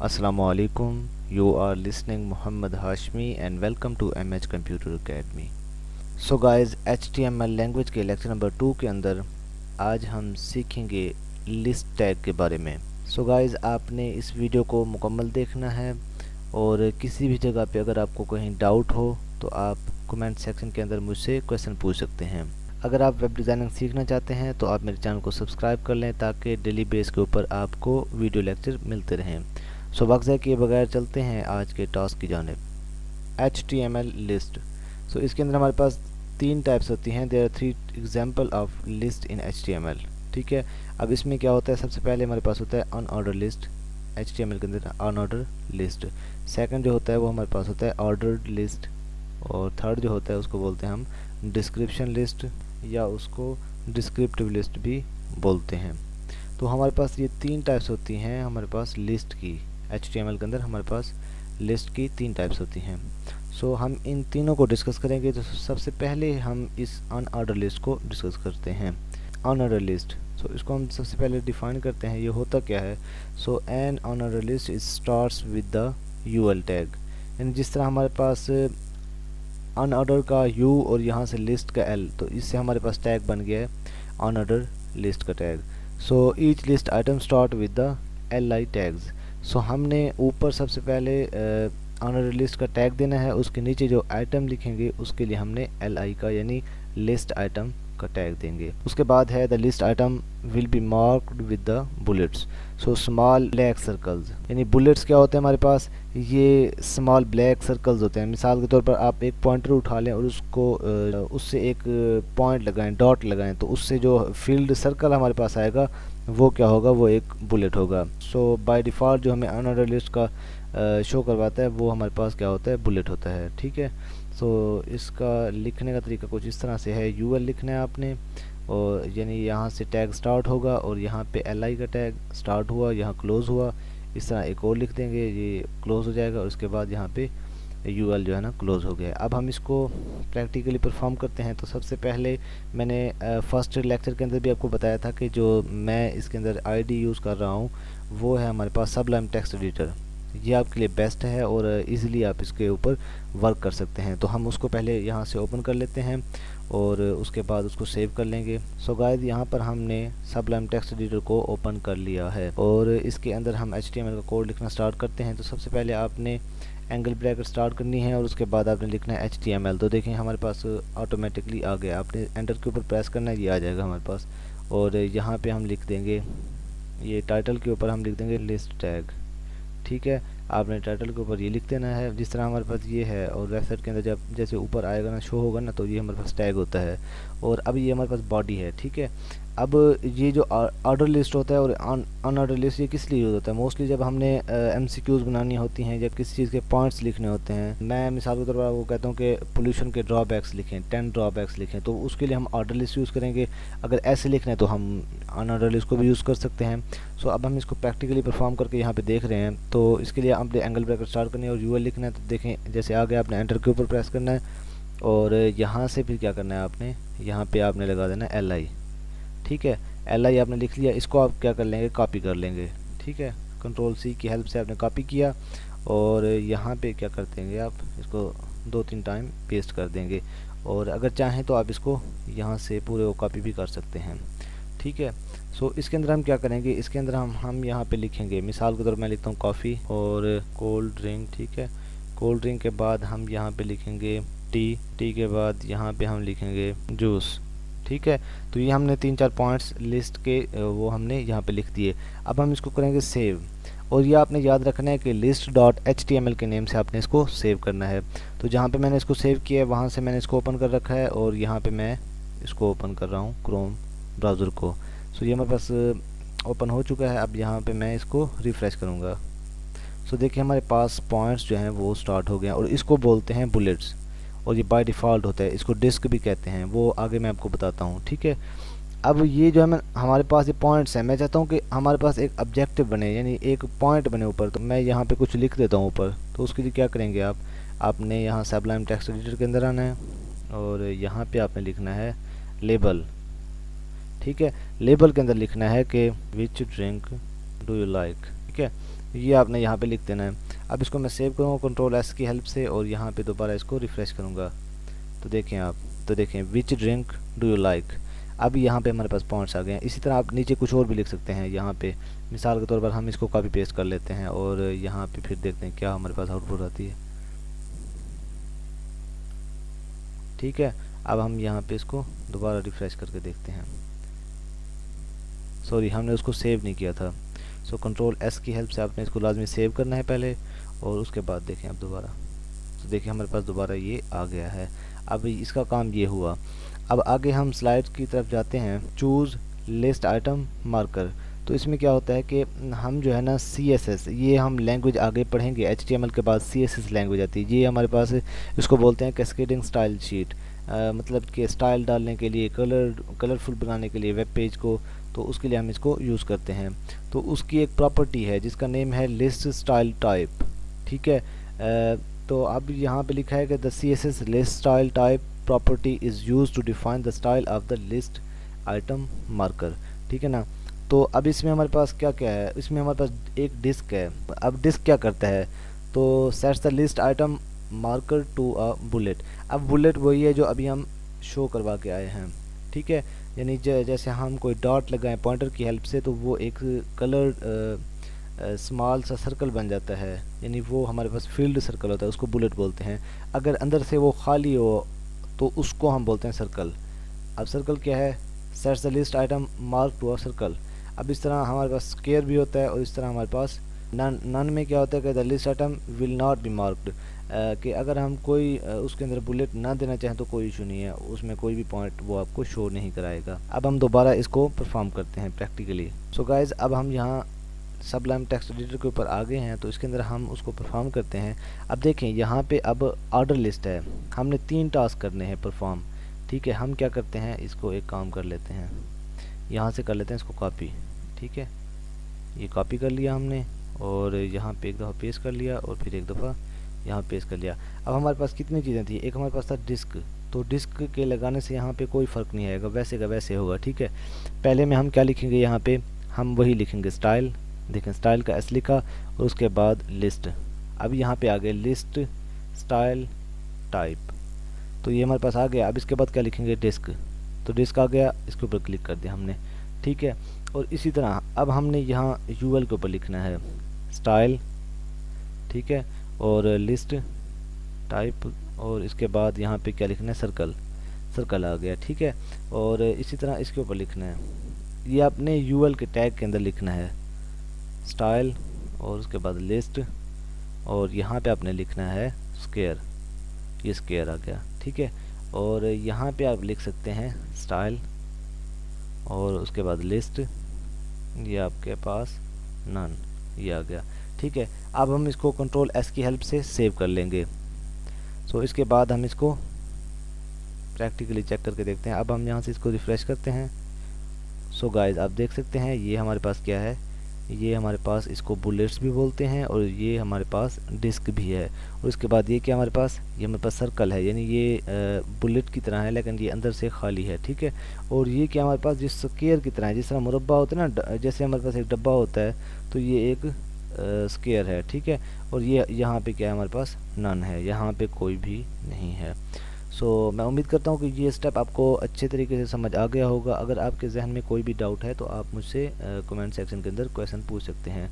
Assalamualaikum. You are listening Muhammad Hashmi and welcome to MH Computer Academy. So guys, HTML language के lecture number 2 के अंदर आज हम सीखेंगे लिस्ट टैग के बारे में। सो गाइस, आपने इस वीडियो को मुकम्मल देखना है और किसी भी जगह पे अगर आपको कहीं डाउट हो तो आप कमेंट सेक्शन के अंदर मुझसे क्वेश्चन पूछ सकते हैं। अगर आप वेब डिज़ाइनिंग सीखना चाहते हैं तो आप मेरे चैनल को सब्सक्राइब कर लें ताकि डेली बेस के ऊपर आपको वीडियो लेक्चर मिलते रहें। सो वक्त किए बगैर चलते हैं आज के टास्क की जानिब। HTML list. सो इसके अंदर हमारे पास 3 टाइप्स होती हैं। There are 3 example of list in HTML। ठीक है, अब इसमें क्या होता है, सबसे पहले हमारे पास होता है अनऑर्डर लिस्ट। HTML के अंदर अनऑर्डर लिस्ट। सेकंड जो होता है वो हमारे पास होता है ऑर्डर्ड लिस्ट। और थर्ड जो होता है उसको बोलते हैं हम डिस्क्रिप्शन लिस्ट या उसको डिस्क्रिप्टिव लिस्ट भी बोलते हैं। तो हमारे पास ये 3 टाइप्स होती हैं हमारे पास लिस्ट की। HTML के अंदर हमारे पास लिस्ट की 3 टाइप्स होती हैं। सो हम इन तीनों को डिस्कस करेंगे। तो सबसे पहले हम इस अनऑर्डर लिस्ट को डिस्कस करते हैं। अनऑर्डर लिस्ट, सो इसको हम सबसे पहले डिफाइन करते हैं, ये होता क्या है। So an unordered list is starts with the UL tag. यानी जिस तरह हमारे पास अनऑर्डर का U और यहाँ से लिस्ट का L, तो इससे हमारे पास टैग बन गया है अनऑर्डर लिस्ट का tag. So each list item start with the LI tags. So हमने ऊपर सबसे पहले अनऑर्डर लिस्ट का टैग देना है, उसके नीचे जो आइटम लिखेंगे उसके लिए हमने LI का यानी लिस्ट आइटम का टैग देंगे। उसके बाद है the list item will be marked with the bullets. So small black circles, यानी बुलेट्स क्या होते हैं हमारे पास, ये स्मॉल ब्लैक सर्कल्स होते हैं। मिसाल के तौर पर आप एक पॉइंटर उठा लें और उसको उससे एक पॉइंट लगाएं, डॉट लगाएं, तो उससे जो फील्ड सर्कल हमारे पास आएगा वो क्या होगा, वो एक बुलेट होगा। सो बाय डिफ़ॉल्ट जो हमें अनऑर्डर लिस्ट का शो करवाता है वो हमारे पास क्या होता है, बुलेट होता है। ठीक है, सो इसका लिखने का तरीका कुछ इस तरह से है। UL लिखना है आपने, और यानी यहाँ से टैग स्टार्ट होगा और यहाँ पे LI का टैग स्टार्ट हुआ, यहाँ क्लोज़ हुआ, इस तरह एक और लिख देंगे, ये क्लोज़ हो जाएगा और उसके बाद यहाँ पे UL जो है ना क्लोज़ हो गया। अब हम इसको प्रैक्टिकली परफॉर्म करते हैं। तो सबसे पहले मैंने फर्स्ट लेक्चर के अंदर भी आपको बताया था कि जो मैं इसके अंदर ID यूज़ कर रहा हूँ वो है हमारे पास सबलाइम टेक्स्ट एडिटर। ये आपके लिए बेस्ट है और इजीली आप इसके ऊपर वर्क कर सकते हैं। तो हम उसको पहले यहाँ से ओपन कर लेते हैं और उसके बाद उसको सेव कर लेंगे। सो गाइस, यहाँ पर हमने सबलाइम टेक्स्ट एडिटर को ओपन कर लिया है और इसके अंदर हम HTML का कोड लिखना स्टार्ट करते हैं। तो सबसे पहले आपने एंगल ब्रैकेट स्टार्ट करनी है और उसके बाद आपने लिखना है HTML। तो देखें हमारे पास ऑटोमेटिकली आ गया, आपने एंटर के ऊपर प्रेस करना है, ये आ जाएगा हमारे पास। और यहाँ पे हम लिख देंगे, ये टाइटल के ऊपर हम लिख देंगे लिस्ट टैग। ठीक है, आपने टाइटल के ऊपर ये लिख देना है जिस तरह हमारे पास ये है, और वेबसाइट के अंदर जब जैसे ऊपर आएगा ना, शो होगा ना, तो ये हमारे पास टैग होता है। और अब ये हमारे पास बॉडी है। ठीक है, अब ये जो ऑर्डर लिस्ट होता है और अनऑर्डर लिस्ट, ये किस लिए यूज़ होता है, मोस्टली जब हमने MCQs बनानी होती हैं, जब किसी चीज़ के पॉइंट्स लिखने होते हैं। मैं मिसाल के तौर पर वो कहता हूँ कि पोल्यूशन के ड्रॉबैक्स लिखें, 10 ड्रॉबैक्स लिखें, तो उसके लिए हम ऑर्डर लिस्ट यूज़ करेंगे। अगर ऐसे लिखना है तो हम अनऑर्डर लिस्ट को भी यूज़ कर सकते हैं। सो अब हम इसको प्रैक्टिकली परफॉर्म करके यहाँ पे देख रहे हैं। तो इसके लिए आपने एंगल ब्रैकेट स्टार्ट करनी है और UL लिखना है। तो देखें जैसे आ गया, आपने एंटर के ऊपर प्रेस करना है और यहाँ से फिर क्या करना है, आपने यहाँ पे आपने लगा देना है LI। ठीक है, LI आपने लिख लिया, इसको आप क्या कर लेंगे, कॉपी कर लेंगे। ठीक है, Ctrl+C की हेल्प से आपने कॉपी किया और यहाँ पे क्या कर देंगे, आप इसको 2-3 टाइम पेस्ट कर देंगे। और अगर चाहें तो आप इसको यहाँ से पूरे वो कॉपी भी कर सकते हैं। ठीक है, सो इसके अंदर हम क्या करेंगे, इसके अंदर हम यहाँ पे लिखेंगे, मिसाल के तौर पर मैं लिखता हूँ कॉफ़ी और कोल्ड ड्रिंक। ठीक है, कोल्ड ड्रिंक के बाद हम यहाँ पे लिखेंगे टी के बाद यहाँ पे हम लिखेंगे जूस। ठीक है, तो ये हमने 3-4 पॉइंट्स लिस्ट के वो हमने यहाँ पे लिख दिए। अब हम इसको करेंगे सेव, और ये आपने याद रखना है कि list.html के नेम से आपने इसको सेव करना है। तो जहाँ पे मैंने इसको सेव किया है वहाँ से मैंने इसको ओपन कर रखा है और यहाँ पे मैं इसको ओपन कर रहा हूँ क्रोम ब्राउज़र को। सो ये हमारे पास ओपन हो चुका है। अब यहाँ पे मैं इसको रिफ़्रेश करूँगा। सो देखिए हमारे पास पॉइंट्स जो हैं वो स्टार्ट हो गए हैं और इसको बोलते हैं बुलेट्स, और ये बाय डिफ़ॉल्ट होता है। इसको डिस्क भी कहते हैं, वो आगे मैं आपको बताता हूँ। ठीक है, अब ये जो है मैं हमारे पास ये पॉइंट्स हैं, मैं चाहता हूँ कि हमारे पास एक ऑब्जेक्टिव बने, यानी एक पॉइंट बने ऊपर। तो मैं यहाँ पे कुछ लिख देता हूँ ऊपर। तो उसके लिए क्या करेंगे, आपने यहाँ सबलाइम टेक्स्ट एडिटर के अंदर आना है और यहाँ पे आपने लिखना है लेबल। ठीक है, लेबल के अंदर लिखना है कि विच ड्रिंक डू यू लाइक। ठीक है, ये आपने यहाँ पे लिख देना है। अब इसको मैं सेव करूँगा कंट्रोल एस की हेल्प से और यहाँ पे दोबारा इसको रिफ़्रेश करूँगा तो देखें आप, तो देखें विच ड्रिंक डू यू लाइक। अब यहाँ पे हमारे पास पॉइंट्स आ गए हैं। इसी तरह आप नीचे कुछ और भी लिख सकते हैं। यहाँ पे मिसाल के तौर पर हम इसको कॉपी पेस्ट कर लेते हैं और यहाँ पे फिर देखते हैं क्या हमारे पास आउटपुट आती है। ठीक है, अब हम यहाँ पे इसको दोबारा रिफ़्रेश करके देखते हैं। सॉरी, हमने उसको सेव नहीं किया था। सो कंट्रोल एस की हेल्प से आपने इसको लाजमी सेव करना है पहले और उसके बाद देखें अब दोबारा, तो देखिए हमारे पास दोबारा ये आ गया है। अब इसका काम ये हुआ। अब आगे हम स्लाइड की तरफ जाते हैं। Choose list item marker. तो इसमें क्या होता है कि हम जो है ना CSS, ये हम लैंग्वेज आगे पढ़ेंगे। HTML के बाद CSS लैंग्वेज आती है। ये हमारे पास इसको बोलते हैं कैस्केडिंग स्टाइल शीट। मतलब कि स्टाइल डालने के लिए, कलरफुल बनाने के लिए वेब पेज को, तो उसके लिए हम इसको यूज़ करते हैं। तो उसकी एक प्रॉपर्टी है जिसका नेम है लिस्ट स्टाइल टाइप। ठीक है, तो अब यहाँ पे लिखा है कि the CSS list style type property is use to define the style of the list item marker. ठीक है ना। तो अब इसमें हमारे पास क्या क्या है, इसमें हमारे पास एक डिस्क है। अब डिस्क क्या करता है, तो sets the list item marker to a bullet. अब बुलेट वही है जो अभी हम शो करवा के आए हैं। ठीक है, यानी जैसे हम कोई डॉट लगाएं पॉइंटर की हेल्प से तो वो एक कलर स्मॉल सा सर्कल बन जाता है, यानी वो हमारे पास फील्ड सर्कल होता है, उसको बुलेट बोलते हैं। अगर अंदर से वो खाली हो तो उसको हम बोलते हैं सर्कल। अब सर्कल क्या है, sets the list item mark to a circle. अब इस तरह हमारे पास स्क्वायर भी होता है और इस तरह हमारे पास नन में क्या होता है कि the list item will not be marked, कि अगर हम कोई उसके अंदर बुलेट ना देना चाहें तो कोई इशू नहीं है, उसमें कोई भी पॉइंट वो आपको शो नहीं कराएगा। अब हम दोबारा इसको परफॉर्म करते हैं प्रैक्टिकली। सो गाइज, अब हम यहाँ सबलाइम टेक्स्ट एडिटर के ऊपर आ गए हैं, तो इसके अंदर हम उसको परफॉर्म करते हैं। अब देखें यहाँ पे अब ऑर्डर लिस्ट है, हमने 3 टास्क करने हैं परफॉर्म। ठीक है, हम क्या करते हैं, इसको एक काम कर लेते हैं, यहाँ से कर लेते हैं इसको कॉपी। ठीक है, ये कॉपी कर लिया हमने और यहाँ पे एक दफ़ा पेस्ट कर लिया और फिर एक दफ़ा यहाँ पेस्ट कर लिया। अब हमारे पास कितनी चीज़ें थी, एक हमारे पास था डिस्क। तो डिस्क के लगाने से यहाँ पे कोई फ़र्क नहीं आएगा, वैसे का वैसे होगा। ठीक है, पहले में हम क्या लिखेंगे, यहाँ पे हम वही लिखेंगे स्टाइल। देखें स्टाइल का एस लिखा और उसके बाद लिस्ट। अब यहाँ पे आ गए लिस्ट स्टाइल टाइप, तो ये हमारे पास आ गया। अब इसके बाद क्या लिखेंगे, डिस्क। तो डिस्क आ गया, इसके ऊपर क्लिक कर दिया हमने। ठीक है, और इसी तरह अब हमने यहाँ UL के ऊपर लिखना है स्टाइल। ठीक है, और लिस्ट टाइप और इसके बाद यहाँ पे क्या लिखना है, सर्कल। सर्कल आ गया। ठीक है, और इसी तरह इसके ऊपर लिखना है, ये अपने UL के टैग के अंदर लिखना है स्टाइल और उसके बाद लिस्ट और यहाँ पे आपने लिखना है स्क्वायर। ये स्क्वायर आ गया। ठीक है, और यहाँ पे आप लिख सकते हैं स्टाइल और उसके बाद लिस्ट, ये आपके पास नन, ये आ गया। ठीक है, अब हम इसको कंट्रोल एस की हेल्प से सेव कर लेंगे। सो इसके बाद हम इसको प्रैक्टिकली चेक करके देखते हैं। अब हम यहाँ से इसको रिफ़्रेश करते हैं। सो गाइस, आप देख सकते हैं ये हमारे पास क्या है, ये हमारे पास इसको बुलेट्स भी बोलते हैं और ये हमारे पास डिस्क भी है। और इसके बाद ये क्या हमारे पास, ये हमारे पास सर्कल है, यानी ये बुलेट की तरह है लेकिन ये अंदर से खाली है। ठीक है, और ये क्या हमारे पास जिस स्क्वायर की तरह है, जिस तरह मुरब्बा होता है ना, जैसे हमारे पास एक डब्बा होता है तो ये एक स्क्वायर है। ठीक है, और ये यहाँ पे क्या है, हमारे पास नन है, यहाँ पे कोई भी नहीं है। सो मैं उम्मीद करता हूँ कि ये स्टेप आपको अच्छे तरीके से समझ आ गया होगा। अगर आपके जहन में कोई भी डाउट है तो आप मुझसे कमेंट सेक्शन के अंदर क्वेश्चन पूछ सकते हैं।